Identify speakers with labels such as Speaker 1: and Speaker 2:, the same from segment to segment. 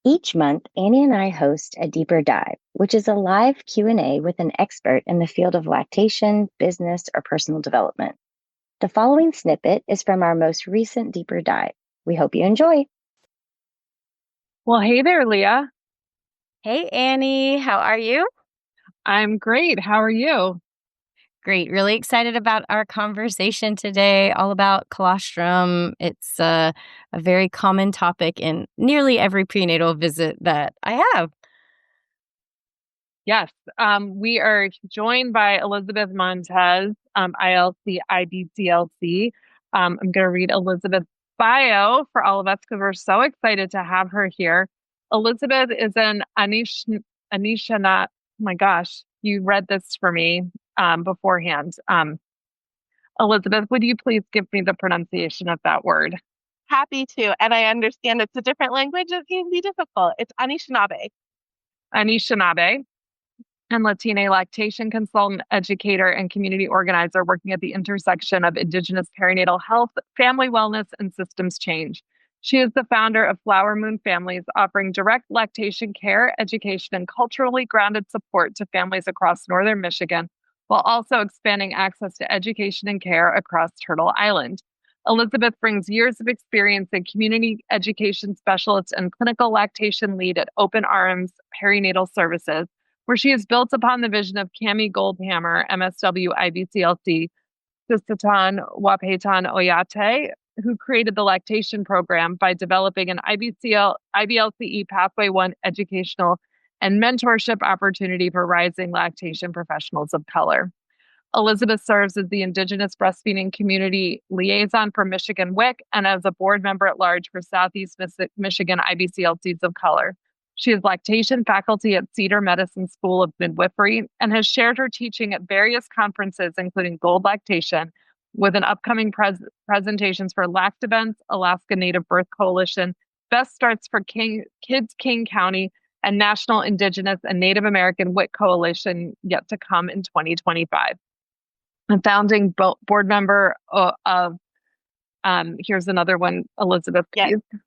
Speaker 1: Each month, Annie and I host a deeper dive, which is a live Q&A with an expert in the field of lactation, business, or personal development. The following snippet is from our most recent deeper dive. We hope you enjoy.
Speaker 2: Well, hey there, Leah.
Speaker 3: Hey, Annie. How are you?
Speaker 2: I'm great. How are you?
Speaker 3: Great. Really excited about our conversation today, all about colostrum. It's a very common topic in nearly every prenatal visit that I have.
Speaker 2: Yes, we are joined by Elizabeth Montez, ILC, IBCLC. I'm going to read Elizabeth's bio for all of us because we're so excited to have her here. Elizabeth is an Anishinaabe. Oh my gosh, you read this for me beforehand. Elizabeth, would you please give me the pronunciation of that word?
Speaker 4: Happy to. And I understand it's a different language. It can be difficult. It's Anishinaabe.
Speaker 2: Anishinaabe. And Latina lactation consultant, educator, and community organizer working at the intersection of Indigenous perinatal health, family wellness, and systems change. She is the founder of Flower Moon Families, offering direct lactation care, education, and culturally grounded support to families across northern Michigan, while also expanding access to education and care across Turtle Island. Elizabeth brings years of experience in community education specialist and clinical lactation lead at Open Arms Perinatal Services, where she has built upon the vision of Cami Goldhammer, MSW IBCLC, Sisatan Wapetan Oyate, who created the lactation program by developing an IBLCE Pathway 1 educational and mentorship opportunity for rising lactation professionals of color. Elizabeth serves as the Indigenous Breastfeeding Community Liaison for Michigan WIC and as a board member at large for Southeast Michigan IBCLCs of Color. She is lactation faculty at Cedar Medicine School of Midwifery and has shared her teaching at various conferences, including Gold Lactation, with an upcoming presentations for Lact Events, Alaska Native Birth Coalition, Best Starts for Kids King County, and National Indigenous and Native American WIC Coalition yet to come in 2025. A founding board member of, here's another one, Elizabeth, please.
Speaker 4: Yes.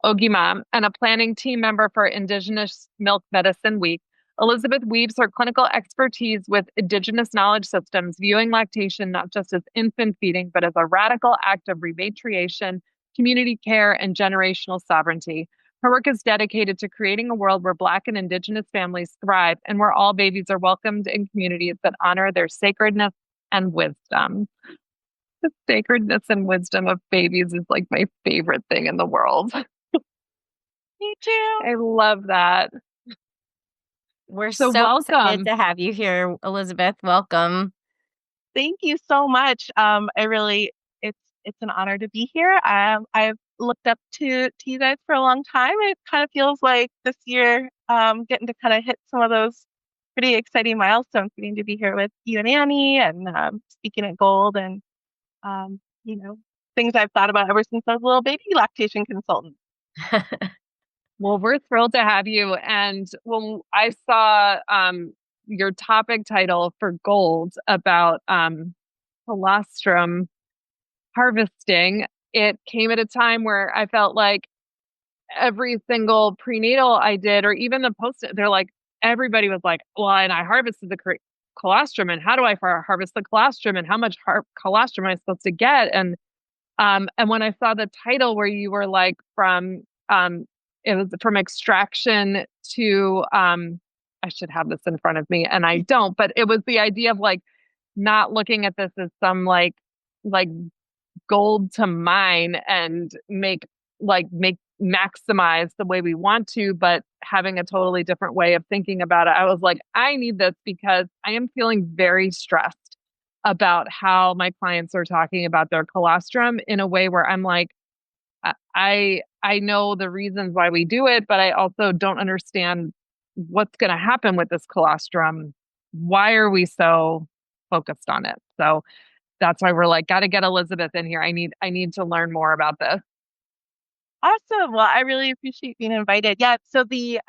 Speaker 2: Ogima, and a planning team member for Indigenous Milk Medicine Week. Elizabeth weaves her clinical expertise with Indigenous knowledge systems, viewing lactation not just as infant feeding, but as a radical act of repatriation, community care, and generational sovereignty. Her work is dedicated to creating a world where Black and Indigenous families thrive and where all babies are welcomed in communities that honor their sacredness and wisdom. The sacredness and wisdom of babies is like my favorite thing in the world.
Speaker 4: Me too.
Speaker 2: I love that.
Speaker 3: We're so excited to have you here, Elizabeth. Welcome.
Speaker 4: Thank you so much. It's an honor to be here. I've looked up to you guys for a long time. It kind of feels like this year, getting to kind of hit some of those pretty exciting milestones, getting to be here with you and Annie and speaking at Gold and things I've thought about ever since I was a little baby lactation consultant.
Speaker 2: Well, we're thrilled to have you. And when I saw your topic title for Gold about colostrum harvesting, it came at a time where I felt like every single prenatal I did, or even the post, they're like, everybody was like, well, and I harvested the colostrum, and how do I harvest the colostrum, and how much colostrum am I supposed to get? And when I saw the title where you were like it was from extraction to, I should have this in front of me and I don't, but it was the idea of like not looking at this as some like gold to mine and maximize the way we want to, but having a totally different way of thinking about it. I was like, I need this because I am feeling very stressed about how my clients are talking about their colostrum in a way where I'm like, I know the reasons why we do it, but I also don't understand what's going to happen with this colostrum. Why are we so focused on it? So that's why we're like, got to get Elizabeth in here. I need to learn more about this.
Speaker 4: Awesome. Well, I really appreciate being invited. Yeah. So the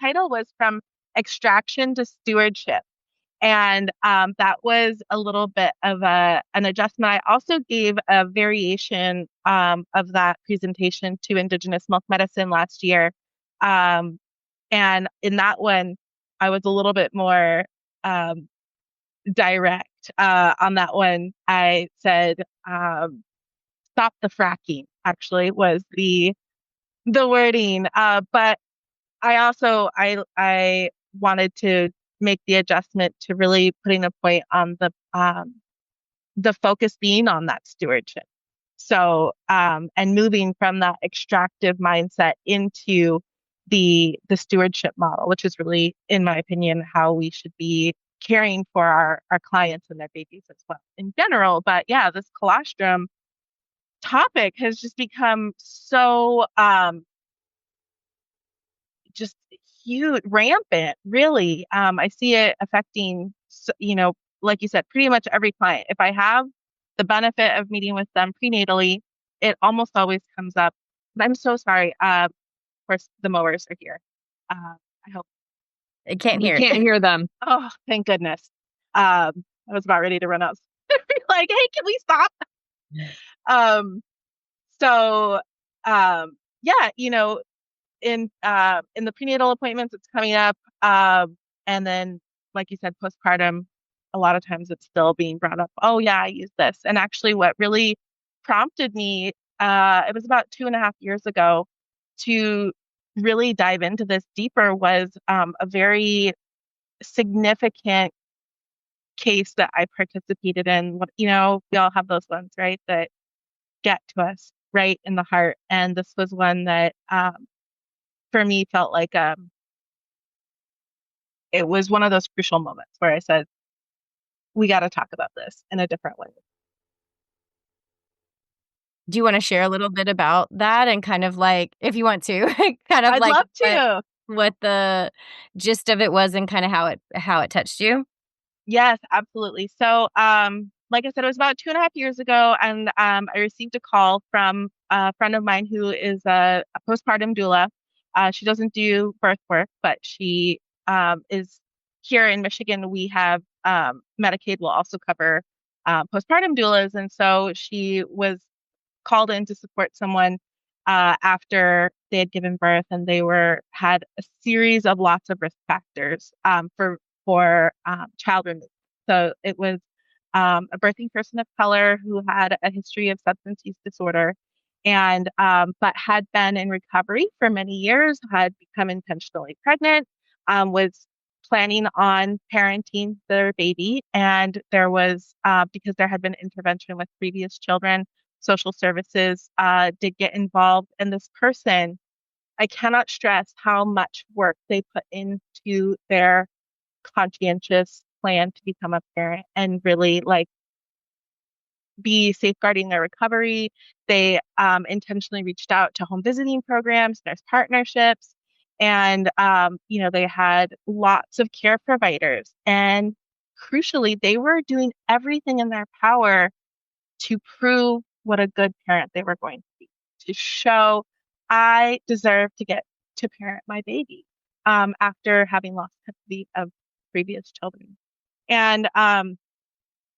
Speaker 4: title was From Extraction to Stewardship. And that was a little bit of an adjustment. I also gave a variation of that presentation to Indigenous Milk Medicine last year. And in that one, I was a little bit more direct. On that one, I said, stop the fracking, actually, was the wording. But I wanted to make the adjustment to really putting a point on the focus being on that stewardship. So, and moving from that extractive mindset into the stewardship model, which is really, in my opinion, how we should be caring for our clients and their babies as well in general. But yeah, this colostrum topic has just become so just huge, rampant, really. I see it affecting, like you said, pretty much every client. If I have the benefit of meeting with them prenatally, it almost always comes up. But I'm so sorry. Of course, the mowers are here. I hope
Speaker 3: I can't
Speaker 2: We
Speaker 3: hear.
Speaker 2: can't hear them.
Speaker 4: Oh, thank goodness. I was about ready to run out. Like, hey, can we stop? So, yeah, in the prenatal appointments, it's coming up. And then, like you said, postpartum, a lot of times it's still being brought up. Oh yeah, I use this. And actually what really prompted me, it was about 2.5 years ago, to really dive into this deeper was a very significant case that I participated in. We all have those ones, right, that get to us right in the heart. And this was one that for me felt like it was one of those crucial moments where I said, we got to talk about this in a different way.
Speaker 3: Do you want to share a little bit about that and kind of like, if you want to, kind of
Speaker 4: I'd
Speaker 3: like
Speaker 4: love to.
Speaker 3: what the gist of it was and kind of how it touched you?
Speaker 4: Yes, absolutely. So, like I said, it was about 2.5 years ago, and I received a call from a friend of mine who is a postpartum doula. She doesn't do birth work, but she is here in Michigan. We have Medicaid will also cover postpartum doulas, and so she was called in to support someone after they had given birth, and they had a series of lots of risk factors for child removal. So it was a birthing person of color who had a history of substance use disorder, and but had been in recovery for many years, had become intentionally pregnant, was planning on parenting their baby, and there was because there had been intervention with previous children, social services did get involved, and this person, I cannot stress how much work they put into their conscientious plan to become a parent and really be safeguarding their recovery. They intentionally reached out to home visiting programs, nurse partnerships, and they had lots of care providers. And crucially, they were doing everything in their power to prove what a good parent they were going to be, to show I deserve to get to parent my baby after having lost custody of previous children. And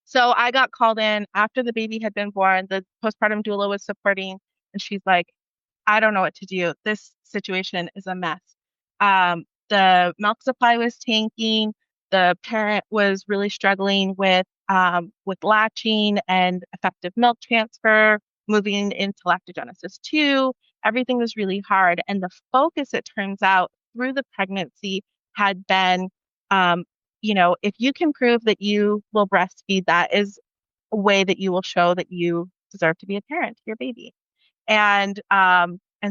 Speaker 4: so I got called in after the baby had been born. The postpartum doula was supporting, and she's like, I don't know what to do. This situation is a mess. The milk supply was tanking. The parent was really struggling with latching and effective milk transfer, moving into lactogenesis 2. Everything was really hard. And the focus, it turns out, through the pregnancy had been, if you can prove that you will breastfeed, that is a way that you will show that you deserve to be a parent to your baby. And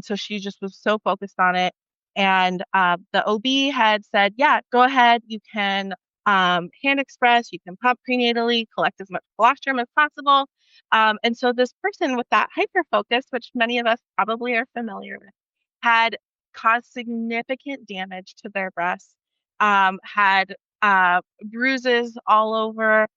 Speaker 4: so she just was so focused on it. And the OB had said, yeah, go ahead. You can hand express, you can pump prenatally, collect as much colostrum as possible. And so this person with that hyper focus, which many of us probably are familiar with, had caused significant damage to their breasts, had bruises all over,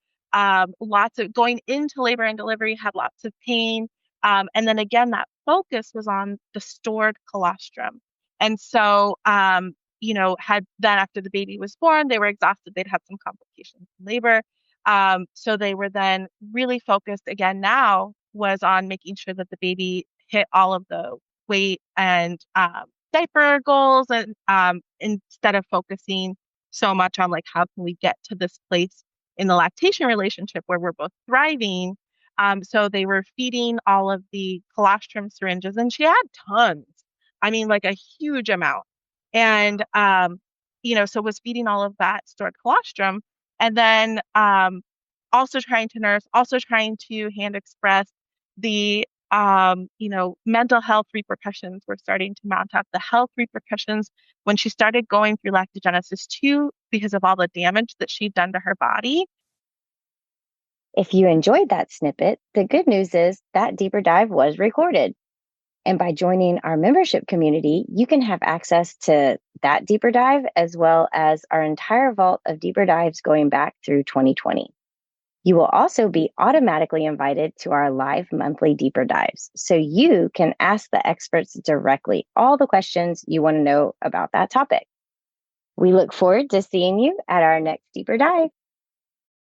Speaker 4: lots of going into labor and delivery, had lots of pain. And then again, that focus was on the stored colostrum. And so, had then after the baby was born, they were exhausted. They'd had some complications in labor. So they were then really focused again now was on making sure that the baby hit all of the weight and diaper goals, and instead of focusing so much on like how can we get to this place in the lactation relationship where we're both thriving. So they were feeding all of the colostrum syringes, and she had tons. I mean, like a huge amount. And so was feeding all of that stored colostrum, and then also trying to nurse, also trying to hand express the mental health repercussions were starting to mount up. The health repercussions when she started going through lactogenesis too, because of all the damage that she'd done to her body.
Speaker 1: If you enjoyed that snippet, the good news is that deeper dive was recorded. And by joining our membership community, you can have access to that deeper dive as well as our entire vault of deeper dives going back through 2020. You will also be automatically invited to our live monthly deeper dives, so you can ask the experts directly all the questions you want to know about that topic. We look forward to seeing you at our next deeper dive.